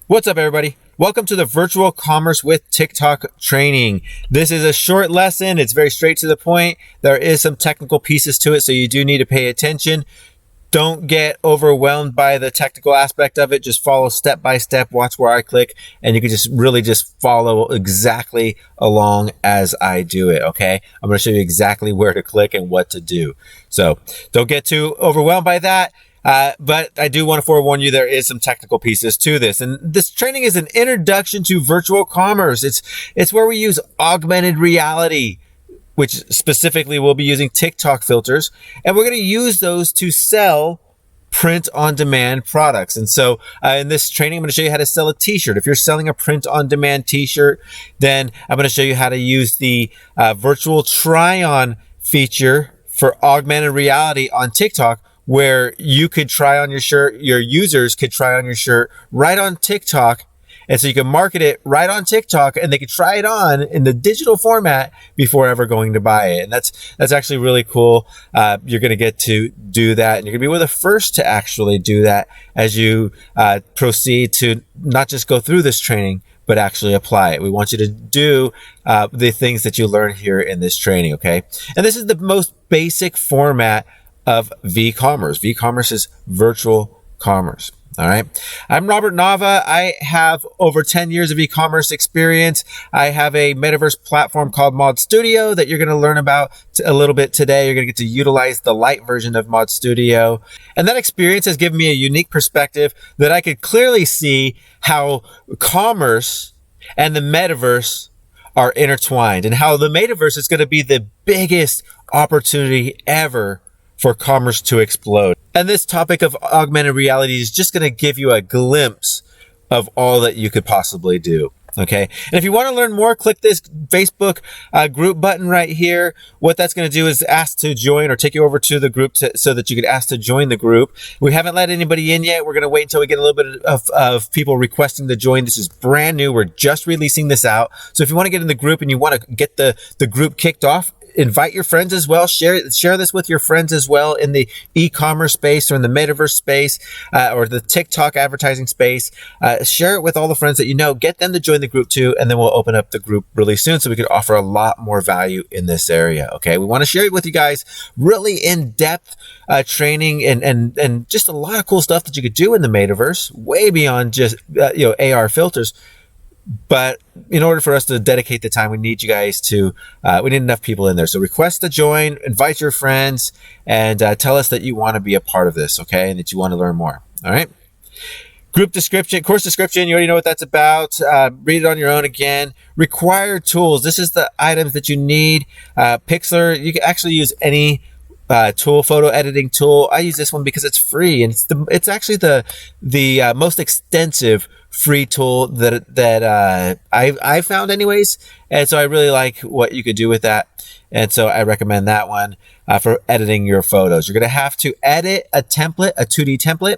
What's up, everybody? Welcome to the Virtual Commerce with TikTok training. This is a short lesson. It's very straight to the point. There is some technical pieces to it, so you do need to pay attention. Don't get overwhelmed by the technical aspect of it. Just follow step by step. Watch where I click, and you can just follow exactly along as I do it, okay? I'm going to show you exactly where to click and what to do. So don't get too overwhelmed by that. But I do want to forewarn you, there is some technical pieces to this. And this training is an introduction to virtual commerce. It's where we use augmented reality, which specifically we'll be using TikTok filters. And we're going to use those to sell print-on-demand products. And so in this training, I'm going to show you how to sell a t-shirt. If you're selling a print-on-demand t-shirt, then I'm going to show you how to use the virtual try-on feature for augmented reality on TikTok, where you could try on your shirt, your users could try on your shirt right on TikTok. And so you can market it right on TikTok, and they could try it on in the digital format before ever going to buy it. And that's actually really cool. You're going to get to do that, and you're going to be one of the first to actually do that as you proceed to not just go through this training, but actually apply it. We want you to do the things that you learn here in this training, okay? And this is the most basic format of v-commerce. V-commerce is virtual commerce. All right. I'm Robert Nava. I have over 10 years of e-commerce experience. I have a Metaverse platform called Mod Studio that you're going to learn about a little bit today. You're going to get to utilize the light version of Mod Studio. And that experience has given me a unique perspective that I could clearly see how commerce and the Metaverse are intertwined, and how the Metaverse is going to be the biggest opportunity ever for commerce to explode. And this topic of augmented reality is just going to give you a glimpse of all that you could possibly do. Okay. And if you want to learn more, click this Facebook group button right here. What that's going to do is ask to join, or take you over to the group so that you could ask to join the group. We haven't let anybody in yet. We're going to wait until we get a little bit of people requesting to join. This is brand new. We're just releasing this out. So if you want to get in the group and you want to get the group kicked off, invite your friends as well. Share this with your friends as well in the e-commerce space, or in the Metaverse space, or the TikTok advertising space. Share it with all the friends that you know. Get them to join the group too, and then we'll open up the group really soon so we can offer a lot more value in this area. Okay, we want to share it with you guys, really in-depth training and just a lot of cool stuff that you could do in the Metaverse, way beyond just AR filters. But in order for us to dedicate the time, we need you guys to, we need enough people in there. So request to join, invite your friends, and tell us that you want to be a part of this, okay? And that you want to learn more, all right? Group description, course description, you already know what that's about. Read it on your own again. Required tools, this is the items that you need. Pixlr, you can actually use any tool, photo editing tool. I use this one because it's free, and it's actually the most extensive free tool that I found anyways. And so I really like what you could do with that. And so I recommend that one for editing your photos. You're going to have to edit a template, a 2D template,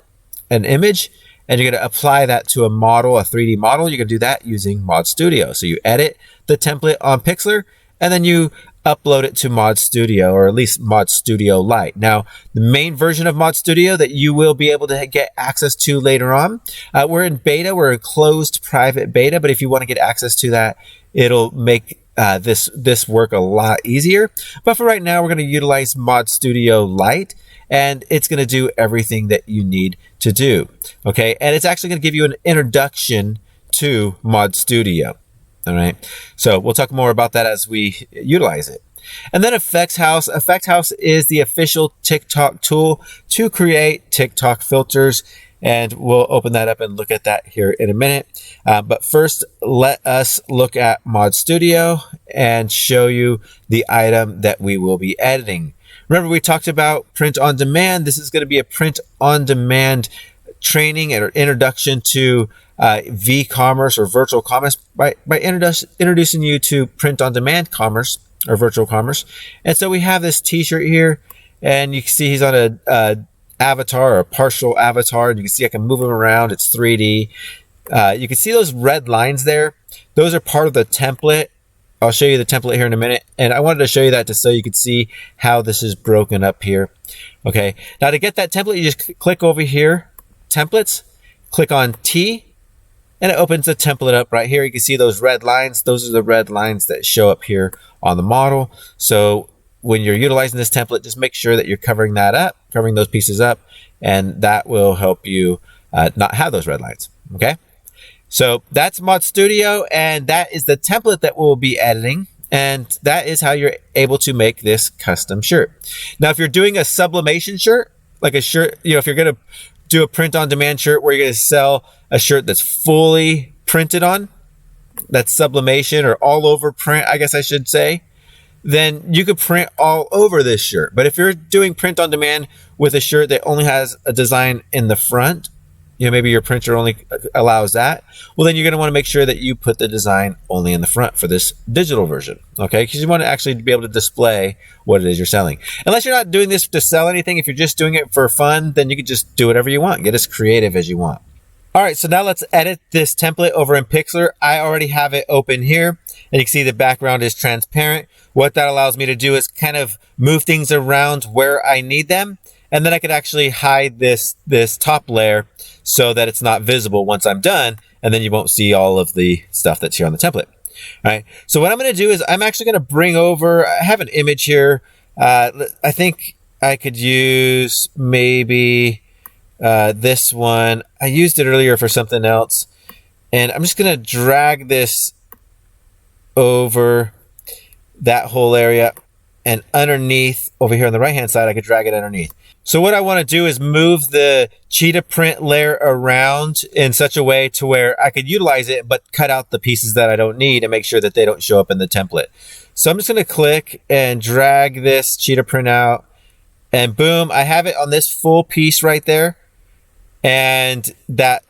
an image, and you're going to apply that to a model, a 3D model. You can do that using Mod Studio. So you edit the template on Pixlr, and then you upload it to Mod Studio, or at least Mod Studio Lite. Now, the main version of Mod Studio that you will be able to get access to later on, we're in beta, we're a closed private beta, but if you want to get access to that, it'll make this work a lot easier. But for right now, we're going to utilize Mod Studio Lite, and it's going to do everything that you need to do. Okay, and it's actually going to give you an introduction to Mod Studio. All right. So we'll talk more about that as we utilize it. And then Effects House. Effects House is the official TikTok tool to create TikTok filters. And we'll open that up and look at that here in a minute. But first, let us look at Mod Studio and show you the item that we will be editing. Remember, we talked about print on demand. This is going to be a print on demand training or introduction to v-commerce or virtual commerce by introducing you to print-on-demand commerce or virtual commerce. And so we have this t-shirt here, and you can see he's on a avatar, or a partial avatar, and you can see I can move him around. It's 3D. You can see those red lines there. Those are part of the template. I'll show you the template here in a minute, and I wanted to show you that just so you could see how this is broken up here. Okay, now to get that template, you just click over here, templates, click on T, and it opens the template up right here. You can see those red lines. Those are the red lines that show up here on the model. So when you're utilizing this template, just make sure that you're covering that up, covering those pieces up, and that will help you not have those red lines. Okay. So that's Mod Studio, and that is the template that we'll be editing. And that is how you're able to make this custom shirt. Now, if you're doing a sublimation shirt, like a shirt, if you're going to do a print on demand shirt where you're going to sell a shirt that's fully printed on, that's sublimation or all over print, I guess I should say, then you could print all over this shirt. But if you're doing print on demand with a shirt that only has a design in the front, maybe your printer only allows that, well, then you're going to want to make sure that you put the design only in the front for this digital version, okay? Because you want to actually be able to display what it is you're selling. Unless you're not doing this to sell anything, if you're just doing it for fun, then you can just do whatever you want. Get as creative as you want. All right, so now let's edit this template over in Pixlr. I already have it open here, and you can see the background is transparent. What that allows me to do is kind of move things around where I need them, and then I could actually hide this top layer so that it's not visible once I'm done, and then you won't see all of the stuff that's here on the template. All right, so what I'm going to do is I'm actually going to bring over, I have an image here. I think I could use maybe this one. I used it earlier for something else, and I'm just going to drag this over that whole area, and underneath over here on the right hand side, I could drag it underneath. So what I want to do is move the cheetah print layer around in such a way to where I could utilize it, but cut out the pieces that I don't need and make sure that they don't show up in the template. So I'm just going to click and drag this cheetah print out, and boom, I have it on this full piece right there. And that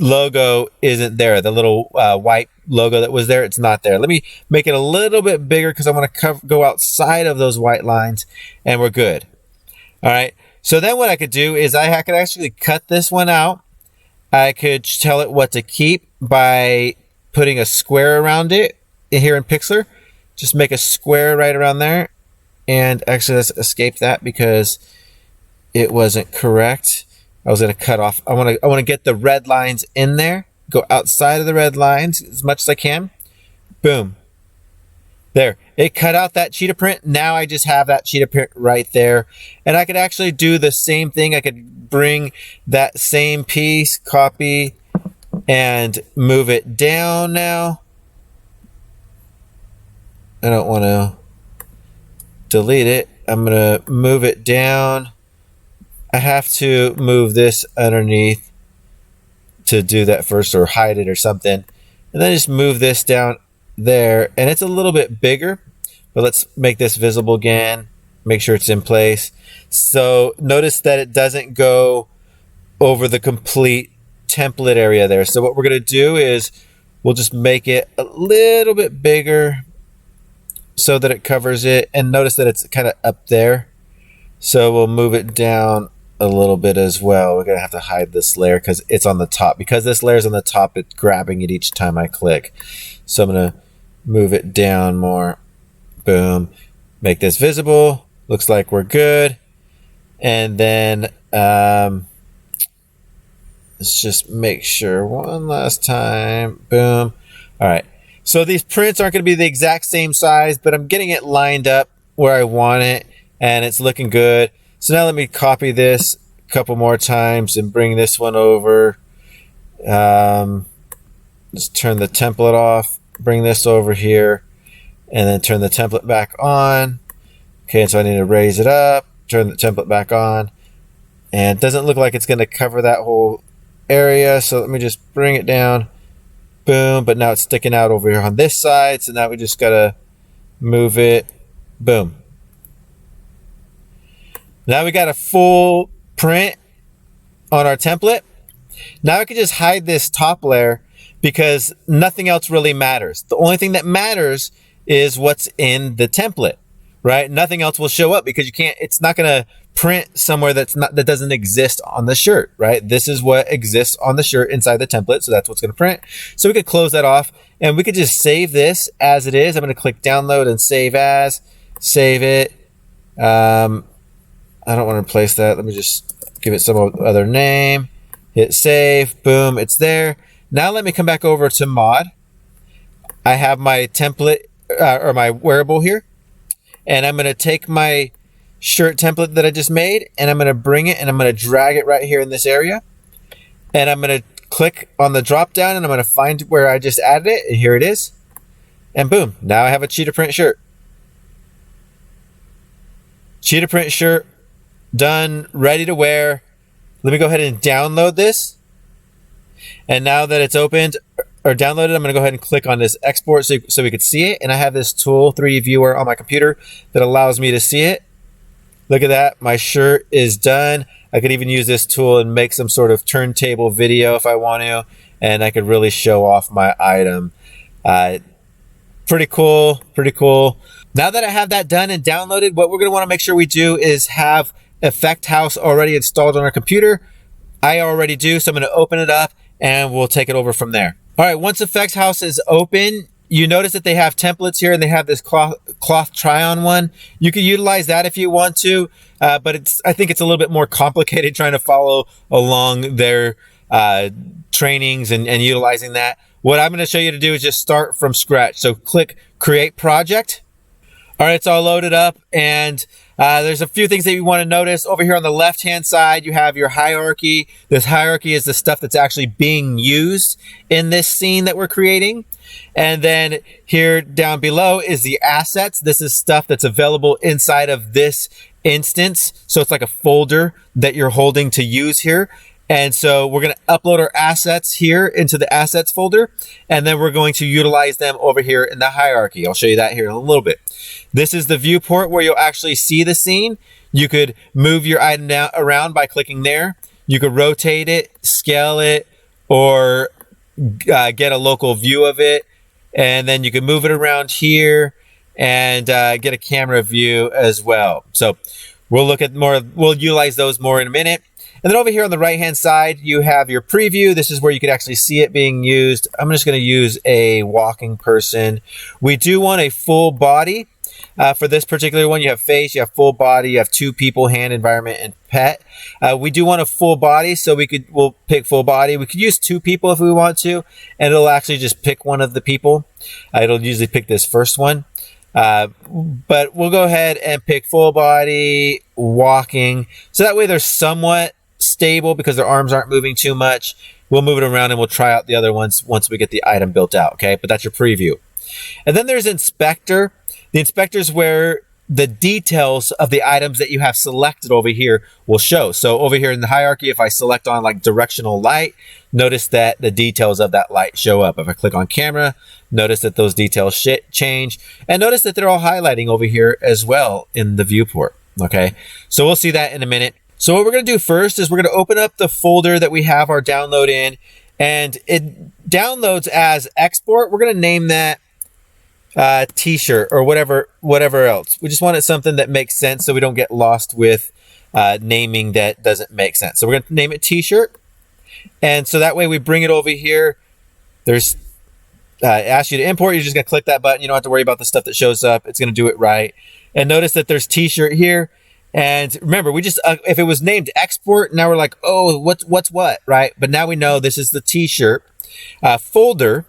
logo isn't there. The little white logo that was there, it's not there. Let me make it a little bit bigger because I want to go outside of those white lines, and we're good. All right. So then what I could do is I could actually cut this one out. I could tell it what to keep by putting a square around it here in Pixlr. Just make a square right around there. And actually, let's escape that because it wasn't correct. I was going to cut off. I want to get the red lines in there. Go outside of the red lines as much as I can. Boom. There. It cut out that cheetah print. Now I just have that cheetah print right there. And I could actually do the same thing. I could bring that same piece, copy, and move it down now. I don't want to delete it. I'm going to move it down. I have to move this underneath to do that first, or hide it or something. And then just move this down there. And it's a little bit bigger, but let's make this visible again. Make sure it's in place. So notice that it doesn't go over the complete template area there. So what we're going to do is we'll just make it a little bit bigger so that it covers it. And notice that it's kind of up there. So we'll move it down a little bit as well. We're going to have to hide this layer because it's on the top. Because this layer is on the top, it's grabbing it each time I click. So I'm going to move it down more. Boom. Make this visible. Looks like we're good. And then let's just make sure one last time. Boom. All right. So these prints aren't going to be the exact same size, but I'm getting it lined up where I want it, and it's looking good. So now let me copy this a couple more times and bring this one over. Just turn the template off, bring this over here, and then turn the template back on. Okay, so I need to raise it up, turn the template back on, and it doesn't look like it's going to cover that whole area. So let me just bring it down. Boom, but now it's sticking out over here on this side. So now we just got to move it. Boom. Now we got a full print on our template. Now I can just hide this top layer because nothing else really matters. The only thing that matters is what's in the template, right? Nothing else will show up because it's not going to print somewhere that doesn't exist on the shirt, right? This is what exists on the shirt inside the template. So that's what's going to print. So we could close that off and we could just save this as it is. I'm going to click download and save as, save it. I don't want to replace that. Let me just give it some other name. Hit save. Boom. It's there. Now let me come back over to mod. I have my template or my wearable here, and I'm going to take my shirt template that I just made, and I'm going to bring it and I'm going to drag it right here in this area, and I'm going to click on the drop down, and I'm going to find where I just added it, and here it is, and boom, now I have a cheetah print shirt. Cheetah print shirt done, ready to wear. Let me go ahead and download this, and now that it's opened or downloaded, I'm going to go ahead and click on this export so we could see it, and I have this tool 3D viewer on my computer that allows me to see it. Look at that, my shirt is done. I could even use this tool and make some sort of turntable video if I want to, and I could really show off my item. Pretty cool, pretty cool. Now that I have that done and downloaded, what we're going to want to make sure we do is have Effect House already installed on our computer. I already do, so I'm going to open it up and we'll take it over from there. All right, once Effect House is open, you notice that they have templates here and they have this cloth try-on one. You can utilize that if you want to, but I think it's a little bit more complicated trying to follow along their trainings and utilizing that. What I'm going to show you to do is just start from scratch. So click Create Project. All right, it's all loaded up, and there's a few things that you want to notice. Over here on the left-hand side, you have your hierarchy. This hierarchy is the stuff that's actually being used in this scene that we're creating. And then here down below is the assets. This is stuff that's available inside of this instance. So it's like a folder that you're holding to use here. And so we're going to upload our assets here into the assets folder, and then we're going to utilize them over here in the hierarchy. I'll show you that here in a little bit. This is the viewport where you'll actually see the scene. You could move your item around by clicking there. You could rotate it, scale it, or get a local view of it. And then you can move it around here and get a camera view as well. So we'll look at more, we'll utilize those more in a minute. And then over here on the right-hand side, you have your preview. This is where you could actually see it being used. I'm just going to use a walking person. We do want a full body. For this particular one, you have face, you have full body, you have two people, hand, environment, and pet. We do want a full body, so we'll pick full body. We could use two people if we want to, and it'll actually just pick one of the people. It'll usually pick this first one. But we'll go ahead and pick full body, walking. So that way they're somewhat stable because their arms aren't moving too much. We'll move it around and we'll try out the other ones once we get the item built out, okay? But that's your preview. And then there's inspector. The inspector is where the details of the items that you have selected over here will show. So over here in the hierarchy, if I select on like directional light, notice that the details of that light show up. If I click on camera, notice that those details change, and notice that they're all highlighting over here as well in the viewport, okay? So we'll see that in a minute. So what we're going to do first is we're going to open up the folder that we have our download in, and it downloads as export. We're going to name that t-shirt or whatever else. We just wanted something that makes sense so we don't get lost with naming that doesn't make sense. So we're going to name it t-shirt, and so that way we bring it over here. There's ask you to import. You're just going to click that button. You don't have to worry about the stuff that shows up. It's going to do it right. And notice that there's t-shirt here. And remember, we just, if it was named export, now we're like, oh, what's what, right? But now we know this is the t-shirt folder.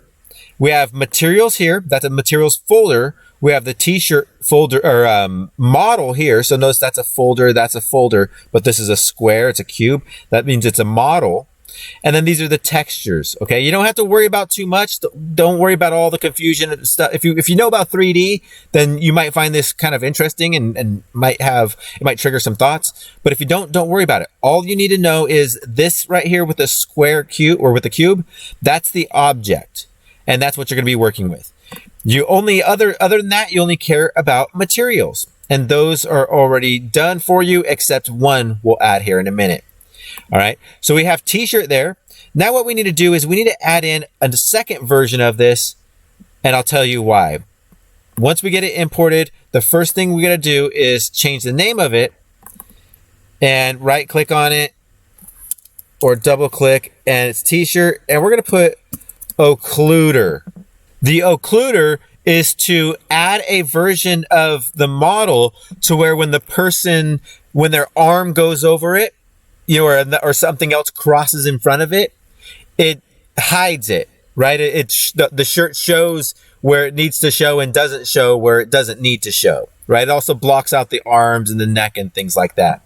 We have materials here. That's a materials folder. We have the t-shirt folder or model here. So notice that's a folder, but this is a square. It's a cube. That means it's a model. And then these are the textures, okay? You don't have to worry about too much. Don't worry about all the confusion and stuff. If you know about 3D, then you might find this kind of interesting and might trigger some thoughts. But if you don't worry about it. All you need to know is this right here with the square cube or with the cube, that's the object. And that's what you're going to be working with. You only, other than that, you only care about materials. And those are already done for you, except one we'll add here in a minute. All right, so we have t-shirt there. Now what we need to do is we need to add in a second version of this, and I'll tell you why. Once we get it imported, the first thing we got to do is change the name of it and right click on it or double click, and it's t-shirt, and we're going to put occluder. The occluder is to add a version of the model to where when their arm goes over it, or something else crosses in front of it, it hides it, right? The shirt shows where it needs to show and doesn't show where it doesn't need to show, right? It also blocks out the arms and the neck and things like that.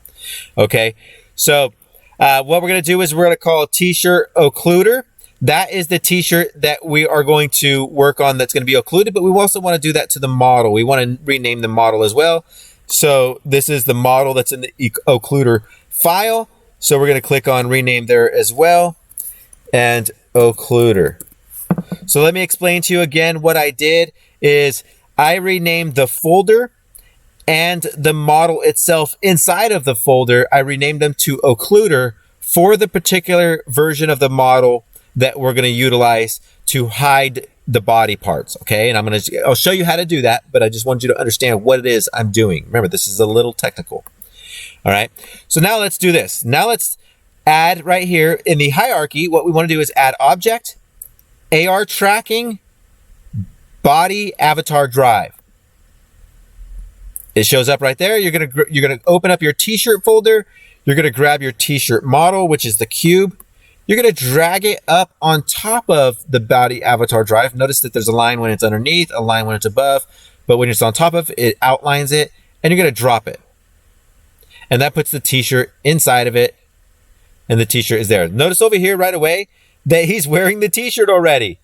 Okay, so what we're going to do is we're going to call a t-shirt occluder. That is the t-shirt that we are going to work on that's going to be occluded, but we also want to do that to the model. We want to rename the model as well. So this is the model that's in the occluder file. So we're going to click on rename there as well, and occluder. So let me explain to you again what I did is I renamed the folder and the model itself inside of the folder. I renamed them to occluder for the particular version of the model that we're going to utilize to hide the body parts. Okay. And I'll show you how to do that, but I just want you to understand what it is I'm doing. Remember, this is a little technical. All right. So now let's do this. Now let's add right here in the hierarchy. What we want to do is add object, AR tracking, body, avatar drive. It shows up right there. You're gonna open up your t-shirt folder. You're gonna grab your t-shirt model, which is the cube. You're gonna drag it up on top of the body avatar drive. Notice that there's a line when it's underneath, a line when it's above, but when it's on top of it, it outlines it, and you're gonna drop it. And that puts the t-shirt inside of it, and the t-shirt is there. Notice over here right away that he's wearing the t-shirt already.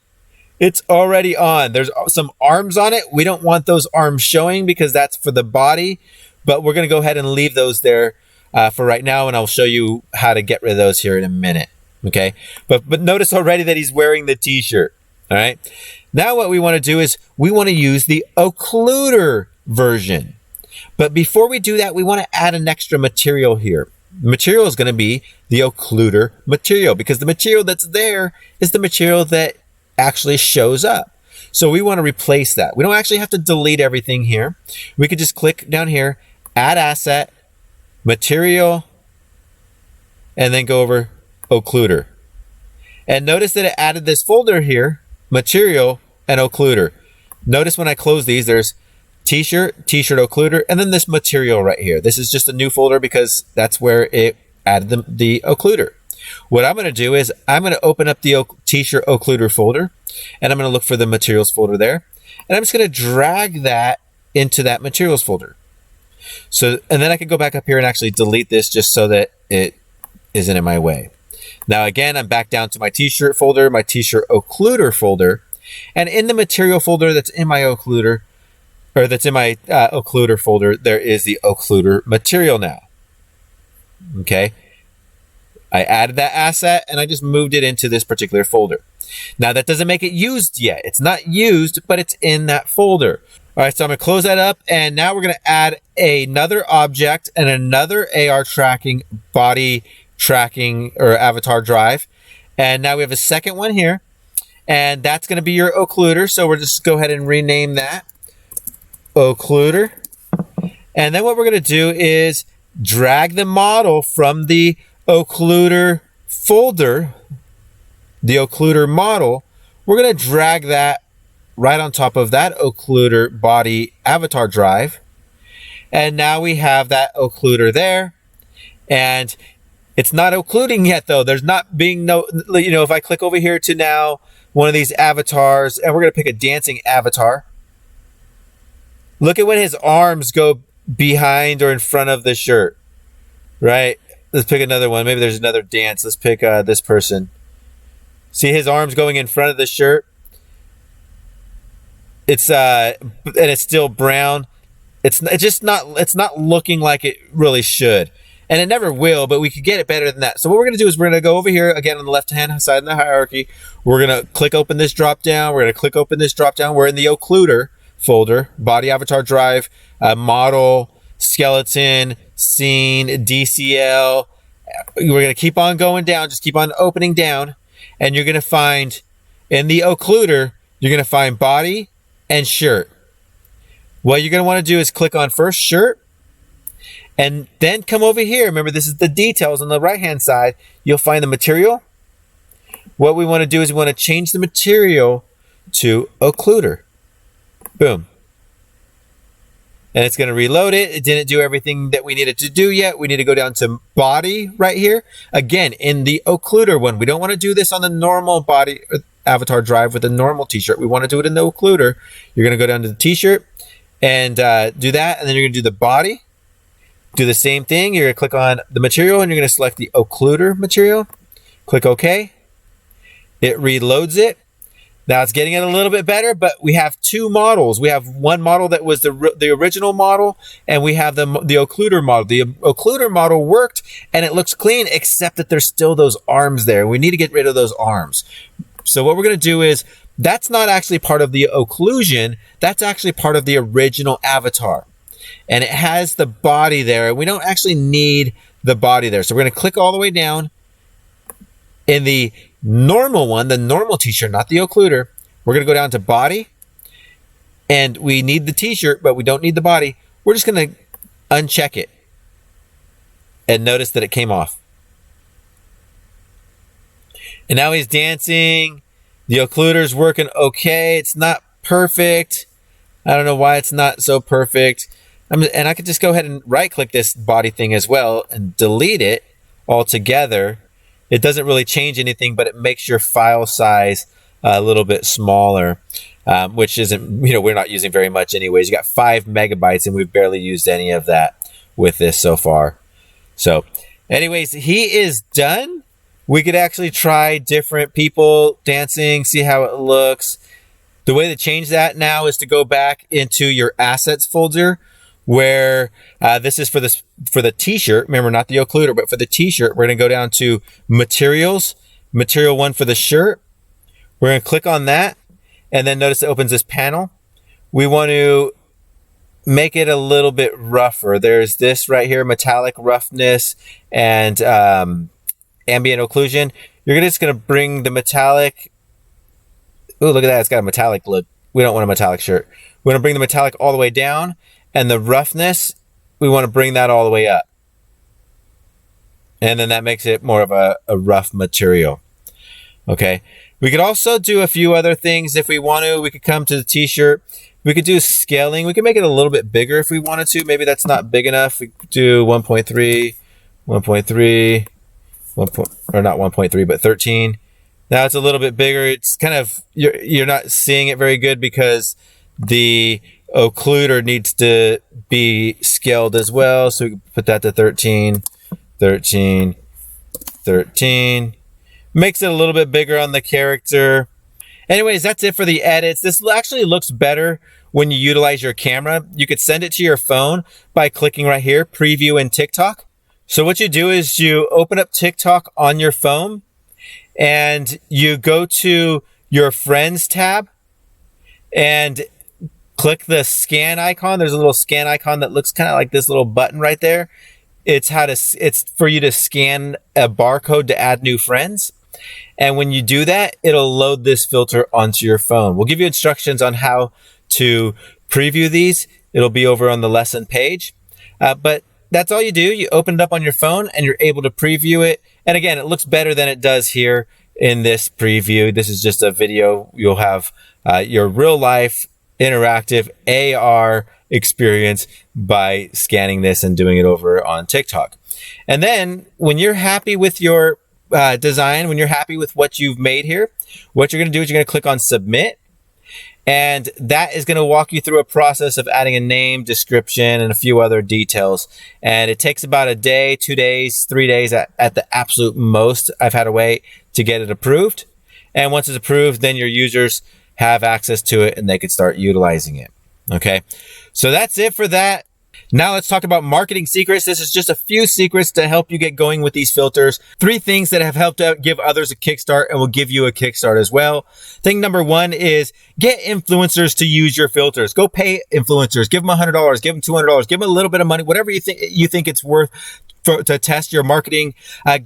It's already on. There's some arms on it. We don't want those arms showing because that's for the body, but we're going to go ahead and leave those there for right now, and I'll show you how to get rid of those here in a minute. Okay, but notice already that he's wearing the t-shirt. All right, now what we want to do is we want to use the occluder version. But before we do that, we want to add an extra material here. The material is going to be the occluder material because the material that's there is the material that actually shows up. So we want to replace that. We don't actually have to delete everything here. We could just click down here, add asset, material, and then go over occluder. And notice that it added this folder here, material and occluder. Notice when I close these, there's t-shirt, t-shirt occluder, and then this material right here. This is just a new folder because that's where it added the occluder. What I'm going to do is I'm going to open up the t-shirt occluder folder, and I'm going to look for the materials folder there. And I'm just going to drag that into that materials folder. So, and then I can go back up here and actually delete this just so that it isn't in my way. Now, again, I'm back down to my t-shirt folder, my t-shirt occluder folder. And in the material folder that's in my occluder, or that's in my occluder folder, there is the occluder material now. Okay. I added that asset and I just moved it into this particular folder. Now that doesn't make it used yet. It's not used, but it's in that folder. All right, so I'm gonna close that up and now we're gonna add another object and another AR tracking, body tracking, or avatar drive. And now we have a second one here, and that's gonna be your occluder. So we'll just go ahead and rename that occluder. And then what we're gonna do is drag the model from the occluder folder, the occluder model. We're going to drag that right on top of that occluder body avatar drive. And now we have that occluder there. And it's not occluding yet though. There's not being no, if I click over here to now one of these avatars, and we're going to pick a dancing avatar. Look at when his arms go behind or in front of the shirt, right? Let's pick another one. Maybe there's another dance. Let's pick this person. See his arms going in front of the shirt? It's and it's still brown. It's not looking like it really should. And it never will, but we could get it better than that. So what we're going to do is we're going to go over here again on the left-hand side in the hierarchy. We're going to click open this drop down. We're going to click open this drop down. We're in the occluder folder, body avatar drive, model, skeleton, scene, DCL. We're going to keep on going down. Just keep on opening down. And you're going to find in the occluder, you're going to find body and shirt. What you're going to want to do is click on first shirt. And then come over here. Remember, this is the details on the right-hand side. You'll find the material. What we want to do is we want to change the material to occluder. Boom. and it's going to reload it. It didn't do everything that we needed to do yet. We need to go down to body right here. Again, in the occluder one, we don't want to do this on the normal body avatar drive with a normal t-shirt. We want to do it in the occluder. You're going to go down to the t-shirt and do that, and then you're going to do the body. Do the same thing. You're going to click on the material, and you're going to select the occluder material. Click OK. It reloads it. Now it's getting it a little bit better, but we have two models. We have one model that was the original model, and we have the occluder model. The occluder model worked, and it looks clean, except that there's still those arms there. We need to get rid of those arms. So what we're going to do is, that's not actually part of the occlusion. That's actually part of the original avatar. And it has the body there. We don't actually need the body there. So we're going to click all the way down. In the normal one, the normal t-shirt, not the occluder, we're going to go down to body. And we need the t-shirt, but we don't need the body. We're just going to uncheck it. And notice that it came off. And now he's dancing. The occluder's working okay. It's not perfect. I don't know why it's not so perfect. And I could just go ahead and right-click this body thing as well and delete it altogether. It doesn't really change anything, but it makes your file size a little bit smaller, which isn't, we're not using very much anyways. You got 5 megabytes, and we've barely used any of that with this so far. So anyways, he is done. We could actually try different people dancing, see how it looks. The way to change that now is to go back into your assets folder, where this is for the t-shirt. Remember, not the occluder, but for the t-shirt, we're going to go down to materials, material 1 for the shirt. We're going to click on that, and then notice it opens this panel. We want to make it a little bit rougher. There's this right here, metallic roughness and ambient occlusion. You're just going to bring the metallic. Oh, look at that. It's got a metallic look. We don't want a metallic shirt. We're going to bring the metallic all the way down, and the roughness, we want to bring that all the way up. And then that makes it more of a rough material. Okay. We could also do a few other things if we want to. We could come to the t-shirt. We could do scaling. We could make it a little bit bigger if we wanted to. Maybe that's not big enough. We could do 1.3, 1.3, or not 1.3, but 13. Now it's a little bit bigger. It's kind of, you're not seeing it very good because the occluder needs to be scaled as well. So we can put that to 13, 13, 13. Makes it a little bit bigger on the character. Anyways, that's it for the edits. This actually looks better when you utilize your camera. You could send it to your phone by clicking right here, preview in TikTok. So what you do is you open up TikTok on your phone, and you go to your Friends tab and click the scan icon. There's a little scan icon that looks kind of like this little button right there. It's for you to scan a barcode to add new friends. And when you do that, it'll load this filter onto your phone. We'll give you instructions on how to preview these. It'll be over on the lesson page. But that's all you do. You open it up on your phone and you're able to preview it. And again, it looks better than it does here in this preview. This is just a video. You'll have your real life interactive AR experience by scanning this and doing it over on TikTok. And then when you're happy with your design, when you're happy with what you've made here, what you're going to do is you're going to click on submit. And that is going to walk you through a process of adding a name, description, and a few other details. And it takes about a day, 2 days, 3 days at the absolute most. I've had to wait to get it approved. And once it's approved, then your users have access to it and they can start utilizing it. Okay. So that's it for that. Now let's talk about marketing secrets. This is just a few secrets to help you get going with these filters. 3 things that have helped out give others a kickstart and will give you a kickstart as well. Thing number 1 is get influencers to use your filters. Go pay influencers. Give them $100, give them $200, give them a little bit of money, whatever you think it's worth to test your marketing.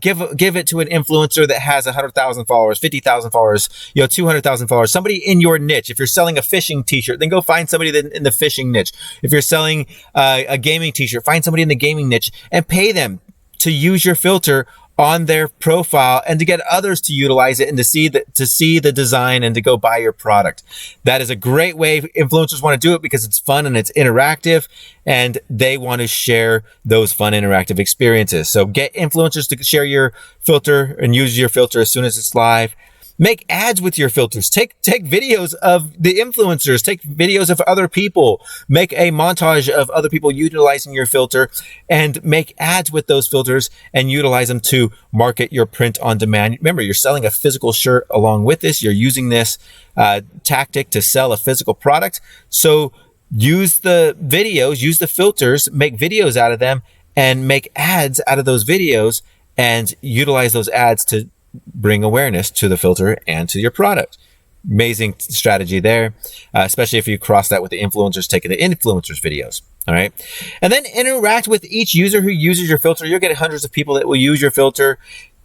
Give it to an influencer that has 100,000 followers, 50,000 followers, 200,000 followers, somebody in your niche. If you're selling a fishing t-shirt, then go find somebody in the fishing niche. If you're selling a gaming t-shirt, find somebody in the gaming niche and pay them to use your filter on their profile and to get others to utilize it and to see the design and to go buy your product. That is a great way. Influencers want to do it because it's fun and it's interactive, and they want to share those fun interactive experiences. So get influencers to share your filter and use your filter as soon as it's live. Make ads with your filters. Take videos of the influencers. Take videos of other people. Make a montage of other people utilizing your filter, and make ads with those filters and utilize them to market your print on demand. Remember, you're selling a physical shirt along with this. You're using this tactic to sell a physical product. So use the videos, use the filters, make videos out of them, and make ads out of those videos, and utilize those ads to bring awareness to the filter and to your product. Amazing strategy there, especially if you cross that with the influencers taking the influencers videos. All right. And then interact with each user who uses your filter. You'll get hundreds of people that will use your filter.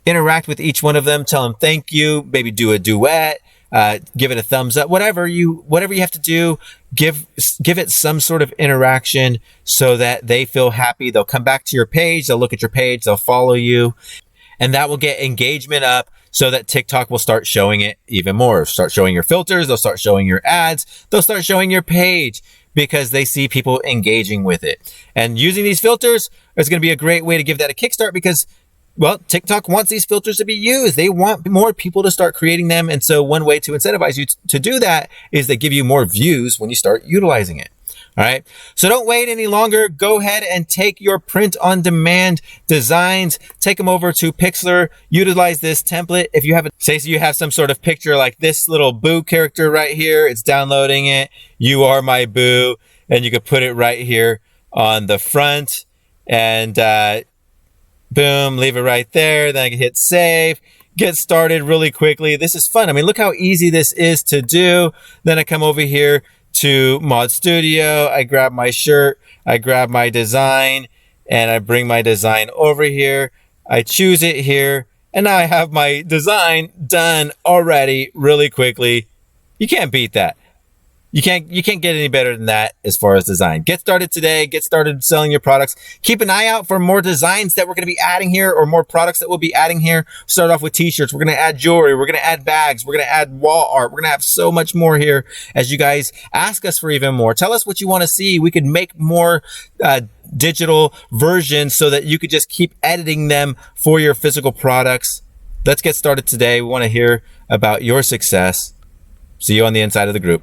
Interact with each one of them. Tell them thank you. Maybe do a duet. Give it a thumbs up. Whatever you have to do, give it some sort of interaction so that they feel happy. They'll come back to your page. They'll look at your page. They'll follow you. And that will get engagement up so that TikTok will start showing it even more. Start showing your filters. They'll start showing your ads. They'll start showing your page because they see people engaging with it. And using these filters is going to be a great way to give that a kickstart because, well, TikTok wants these filters to be used. They want more people to start creating them. And so one way to incentivize you to do that is they give you more views when you start utilizing it. All right. So don't wait any longer. Go ahead and take your print on demand designs, take them over to Pixlr, utilize this template. If you have you have some sort of picture like this little Boo character right here, it's downloading it. You are my Boo. And you could put it right here on the front and, boom, leave it right there. Then I can hit save, get started really quickly. This is fun. I mean, look how easy this is to do. Then I come over here to Mod Studio, I grab my shirt, I grab my design, and I bring my design over here. I choose it here, and now I have my design done already really quickly. You can't beat that. You can't get any better than that as far as design. Get started today. Get started selling your products. Keep an eye out for more designs that we're going to be adding here or more products that we'll be adding here. Start off with t-shirts. We're going to add jewelry. We're going to add bags. We're going to add wall art. We're going to have so much more here as you guys ask us for even more. Tell us what you want to see. We could make more digital versions so that you could just keep editing them for your physical products. Let's get started today. We want to hear about your success. See you on the inside of the group.